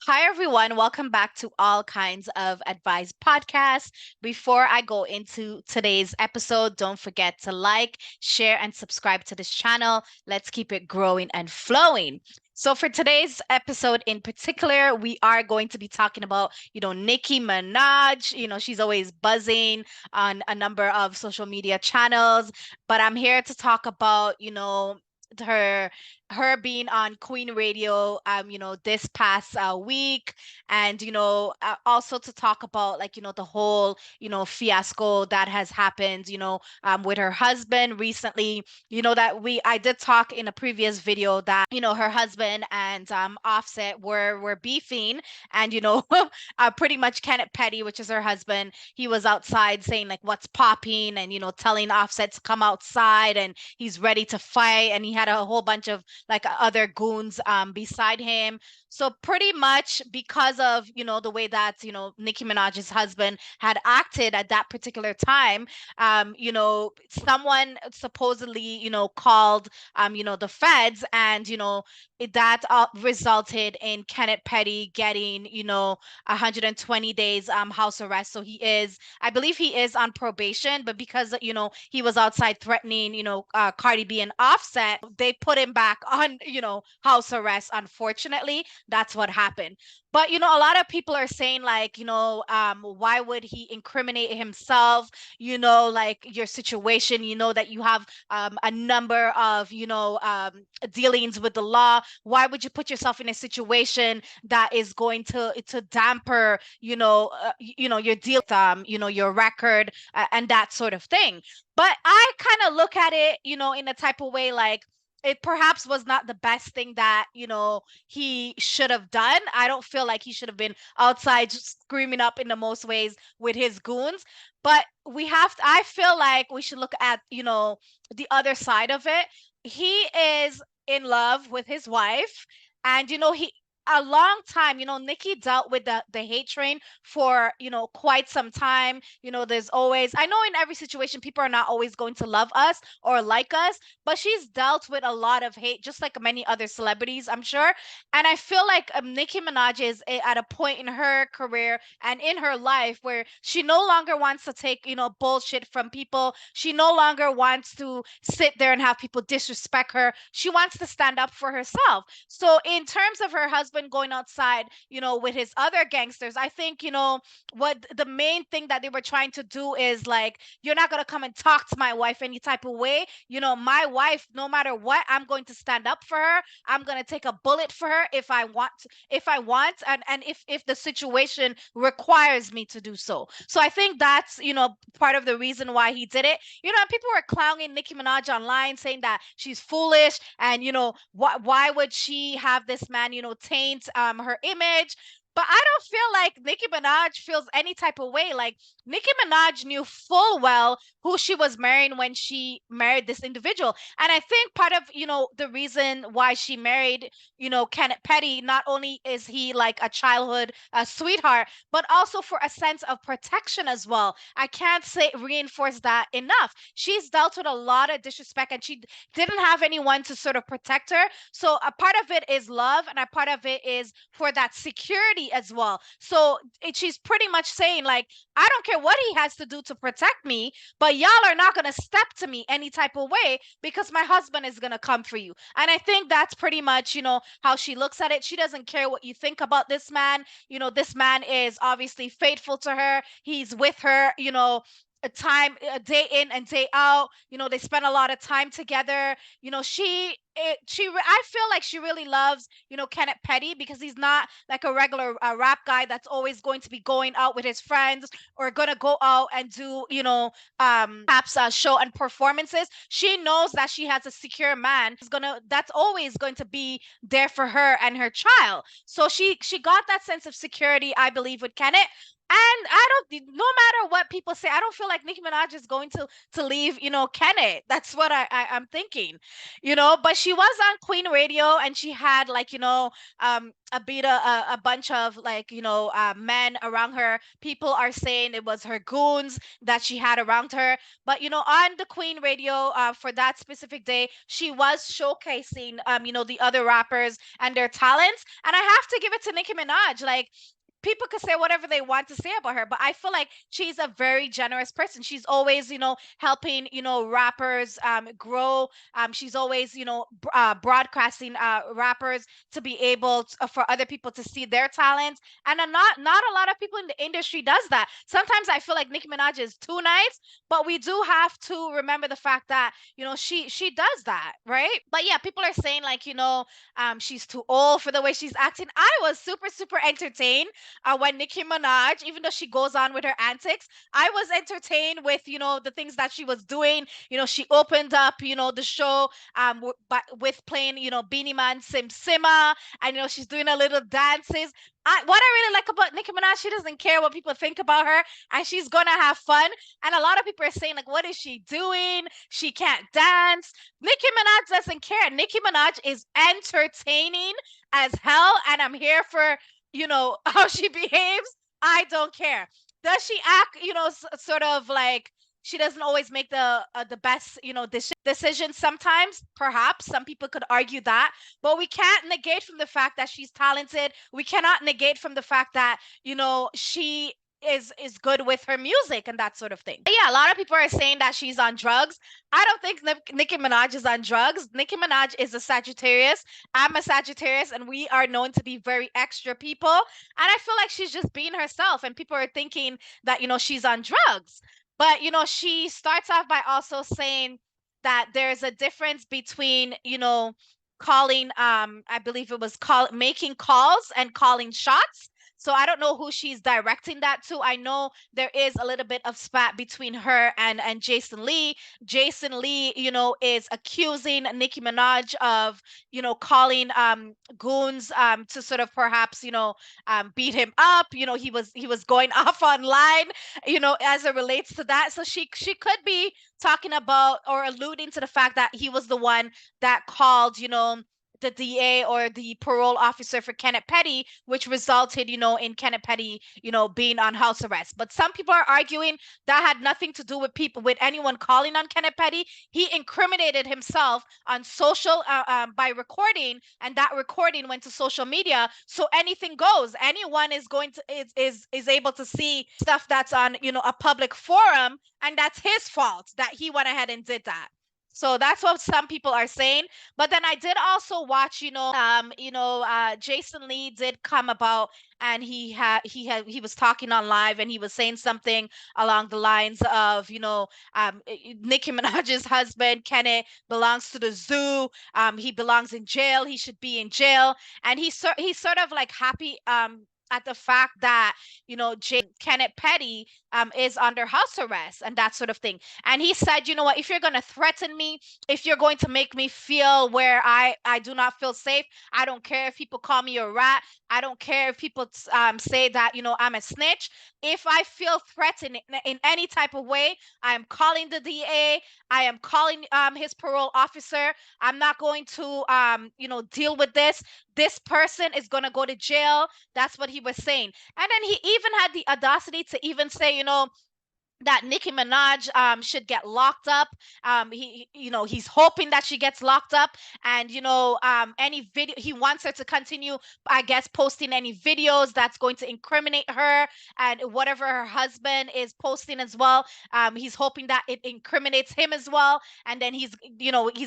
Hi, everyone. Welcome back to All Kinds of Advice podcast. Before I go into today's episode, don't forget to like, share, and subscribe to this channel. Let's keep it growing and flowing. So, for today's episode in particular, we are going to be talking about, Nicki Minaj. She's always buzzing on a number of social media channels, but I'm here to talk about, her her being on Queen Radio, this past week, and also to talk about like the whole fiasco that has happened, with her husband recently. That we I did talk in a previous video that her husband and Offset were beefing, and pretty much Kenneth Petty, which is her husband, he was outside saying like what's popping, and telling Offset to come outside, and he's ready to fight, and he had a whole bunch of like other goons beside him. So pretty much because of the way that Nicki Minaj's husband had acted at that particular time, someone supposedly called the feds, and that resulted in Kenneth Petty getting 120 days house arrest. So I believe he is on probation, but because he was outside threatening Cardi B and Offset, they put him back on house arrest. Unfortunately, that's what happened. But a lot of people are saying like why would he incriminate himself? Like your situation, that you have a number of dealings with the law. Why would you put yourself in a situation that is going to damper your deal, your record, and that sort of thing? But I kind of look at it in a type of way like it perhaps was not the best thing that he should have done. I don't feel like he should have been outside screaming up in the most ways with his goons. But I feel like we should look at the other side of it. He is in love with his wife, and he a long time, Nicki dealt with the hate train for quite some time. There's always, I know in every situation people are not always going to love us or like us, but she's dealt with a lot of hate, just like many other celebrities, I'm sure. And I feel like Nicki Minaj is at a point in her career and in her life where she no longer wants to take bullshit from people. She no longer wants to sit there and have people disrespect her. She wants to stand up for herself. So in terms of her husband going outside with his other gangsters, I think what the main thing that they were trying to do is like, you're not going to come and talk to my wife any type of way. My wife, no matter what, I'm going to stand up for her. I'm going to take a bullet for her if I want and if the situation requires me to do so. So I think that's part of the reason why he did it. And people were clowning Nicki Minaj online, saying that she's foolish, and why would she have this man taint her image. But I don't feel like Nicki Minaj feels any type of way. Like Nicki Minaj knew full well who she was marrying when she married this individual. And I think part of, the reason why she married, Kenneth Petty, not only is he like a childhood sweetheart, but also for a sense of protection as well. I can't say reinforce that enough. She's dealt with a lot of disrespect, and she didn't have anyone to sort of protect her. So a part of it is love, and a part of it is for that security as well. So she's pretty much saying like, I don't care what he has to do to protect me, but y'all are not going to step to me any type of way because my husband is going to come for you. And I think that's pretty much how she looks at it. She doesn't care what you think about this man. This man is obviously faithful to her. He's with her a day in and day out. They spend a lot of time together. I feel like she really loves Kenneth Petty, because he's not like a regular rap guy that's always going to be going out with his friends or gonna go out and do perhaps show and performances. She knows that she has a secure man that's always going to be there for her and her child. So she got that sense of security, I believe, with Kenneth. And I don't, no matter what people say, I don't feel like Nicki Minaj is going to leave, Kenneth. That's what I'm thinking, But she was on Queen Radio, and she had, like, a bunch of, like, men around her. People are saying it was her goons that she had around her. But on the Queen Radio, for that specific day, she was showcasing, the other rappers and their talents. And I have to give it to Nicki Minaj. Like, people could say whatever they want to say about her, but I feel like she's a very generous person. She's always, helping, rappers grow. She's always, broadcasting rappers to be able to, for other people to see their talents. And not a lot of people in the industry does that. Sometimes I feel like Nicki Minaj is too nice, but we do have to remember the fact that, she does that, right? But yeah, people are saying, like, she's too old for the way she's acting. I was super, super entertained when Nicki Minaj, even though she goes on with her antics, I was entertained with, the things that she was doing. She opened up, the show but with playing, Beanie Man Sim Simma, and she's doing a little dances. What I really like about Nicki Minaj, she doesn't care what people think about her, and she's gonna have fun. And a lot of people are saying, like, what is she doing? She can't dance. Nicki Minaj doesn't care. Nicki Minaj is entertaining as hell, and I'm here for, how she behaves. I don't care. Does she act, sort of like she doesn't always make the best, decisions sometimes? Perhaps some people could argue that, but we can't negate from the fact that she's talented. We cannot negate from the fact that, she is good with her music and that sort of thing. But yeah, a lot of people are saying that she's on drugs. I don't think Nicki Minaj is on drugs. Nicki Minaj is a Sagittarius. I'm a Sagittarius, and we are known to be very extra people. And I feel like she's just being herself, and people are thinking that, she's on drugs. But, she starts off by also saying that there's a difference between, calling, I believe it was making calls and calling shots. So I don't know who she's directing that to. I know there is a little bit of spat between her and Jason Lee. Jason Lee, is accusing Nicki Minaj of, calling goons to sort of perhaps, beat him up. He was going off online, as it relates to that. So she could be talking about or alluding to the fact that he was the one that called, the DA or the parole officer for Kenneth Petty, which resulted, in Kenneth Petty, being on house arrest. But some people are arguing that had nothing to do with anyone calling on Kenneth Petty. He incriminated himself on social by recording, and that recording went to social media. So anything goes. Anyone is going to is able to see stuff that's on, a public forum, and that's his fault that he went ahead and did that. So that's what some people are saying. But then I did also watch, Jason Lee did come about, and he was talking on live, and he was saying something along the lines of, Nicki Minaj's husband, Kenneth, belongs to the zoo. He belongs in jail. He should be in jail. And he's sort of like happy at the fact that, Kenneth Petty is under house arrest and that sort of thing. And he said, you know what, if you're going to threaten me, if you're going to make me feel where I do not feel safe, I don't care if people call me a rat. I don't care if people say that, I'm a snitch. If I feel threatened in any type of way, I am calling the DA. I am calling his parole officer. I'm not going to, deal with this. This person is going to go to jail. That's what he was saying. And then he even had the audacity to even say, that Nicki Minaj should get locked up. He's hoping that she gets locked up, and any video he wants her to continue, I guess, posting any videos that's going to incriminate her and whatever her husband is posting as well. He's hoping that it incriminates him as well, and then he's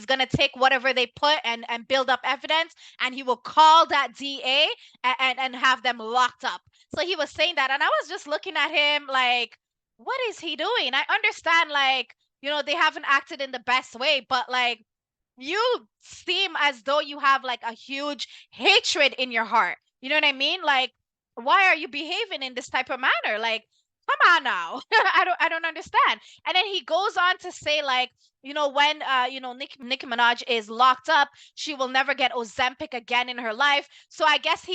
gonna take whatever they put and build up evidence, and he will call that DA and have them locked up. So he was saying that, and I was just looking at him like, what is he doing? I understand, like, they haven't acted in the best way, but like, you seem as though you have like a huge hatred in your heart. You know what I mean? Like, why are you behaving in this type of manner? Like, Come on now. I don't understand. And then he goes on to say like, when Nicki Minaj is locked up, she will never get Ozempic again in her life. So I guess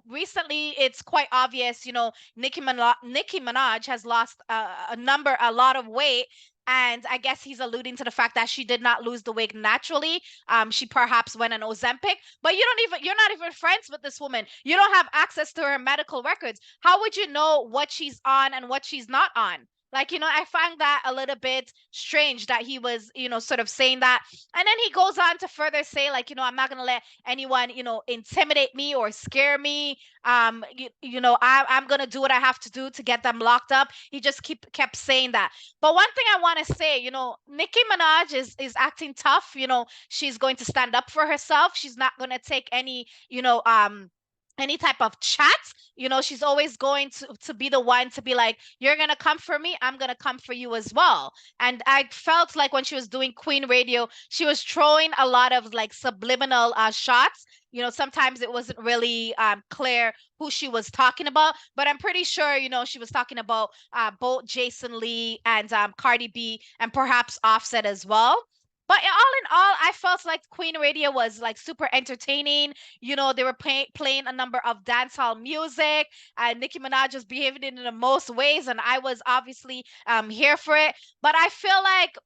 recently it's quite obvious, Nicki Minaj has lost a lot of weight. And I guess he's alluding to the fact that she did not lose the weight naturally. She perhaps went on Ozempic, but you're not even friends with this woman. You don't have access to her medical records. How would you know what she's on and what she's not on? Like, I find that a little bit strange that he was, sort of saying that. And then he goes on to further say, like, I'm not going to let anyone, intimidate me or scare me. I'm going to do what I have to do to get them locked up. He just kept saying that. But one thing I want to say, Nicki Minaj is acting tough. She's going to stand up for herself. She's not going to take any type of chat. She's always going to be the one to be like, you're gonna come for me, I'm gonna come for you as well. And I felt like when she was doing Queen Radio, she was throwing a lot of like subliminal shots. Sometimes it wasn't really clear who she was talking about, but I'm pretty sure she was talking about both Jason Lee and Cardi B, and perhaps Offset as well. But all in all, I felt like Queen Radio was like super entertaining. They were playing a number of dancehall music, and Nicki Minaj was behaving in the most ways, and I was obviously here for it. But I feel like,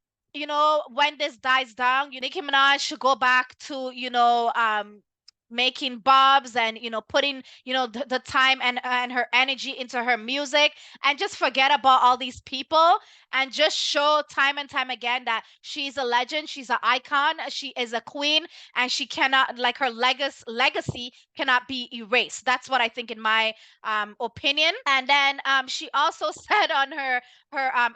when this dies down, Nicki Minaj should go back to, making bobs and putting the time and her energy into her music, and just forget about all these people, and just show time and time again that she's a legend, she's an icon, she is a queen, and she cannot, like, her legacy cannot be erased. That's what I think, in my opinion. And then she also said on her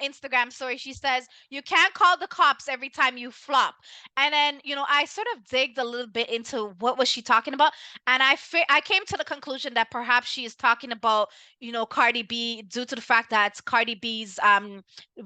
Instagram story, she says, you can't call the cops every time you flop. And then I sort of digged a little bit into what was she talking about, and I came to the conclusion that perhaps she is talking about Cardi B, due to the fact that Cardi B's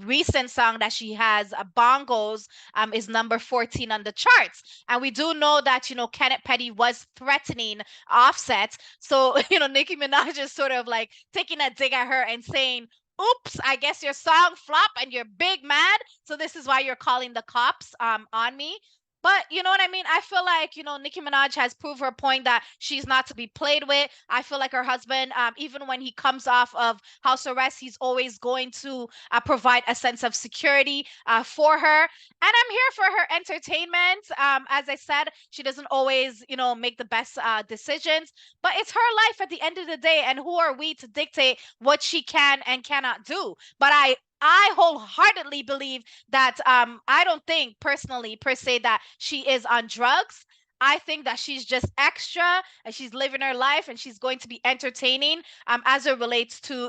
recent song that she has, Bongos, is number 14 on the charts. And we do know that Kenneth Petty was threatening Offset. So Nicki Minaj is sort of like taking a dig at her and saying, oops, I guess your song flop and you're big mad. So this is why you're calling the cops on me. But you know what I mean? I feel like, Nicki Minaj has proved her point that she's not to be played with. I feel like her husband, even when he comes off of house arrest, he's always going to provide a sense of security for her. And I'm here for her entertainment. As I said, she doesn't always, make the best decisions, but it's her life at the end of the day. And who are we to dictate what she can and cannot do? But I wholeheartedly believe that I don't think personally per se that she is on drugs. I think that she's just extra and she's living her life and she's going to be entertaining as it relates to,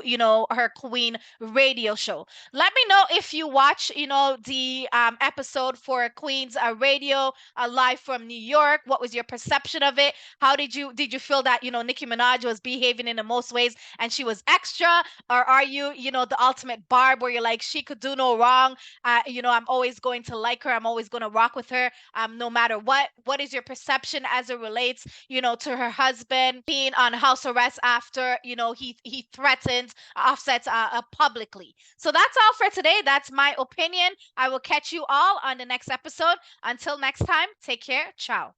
her Queen radio show. Let me know if you watch, the episode for Queen's radio live from New York. What was your perception of it? How did you feel that, Nicki Minaj was behaving in the most ways and she was extra? Or are you, the ultimate Barb where you're like, she could do no wrong? I'm always going to like her. I'm always going to rock with her, no matter what. What is your perception as it relates, to her husband being on house arrest after, he threatened Offset publicly? So that's all for today. That's my opinion. I will catch you all on the next episode. Until next time, take care. Ciao.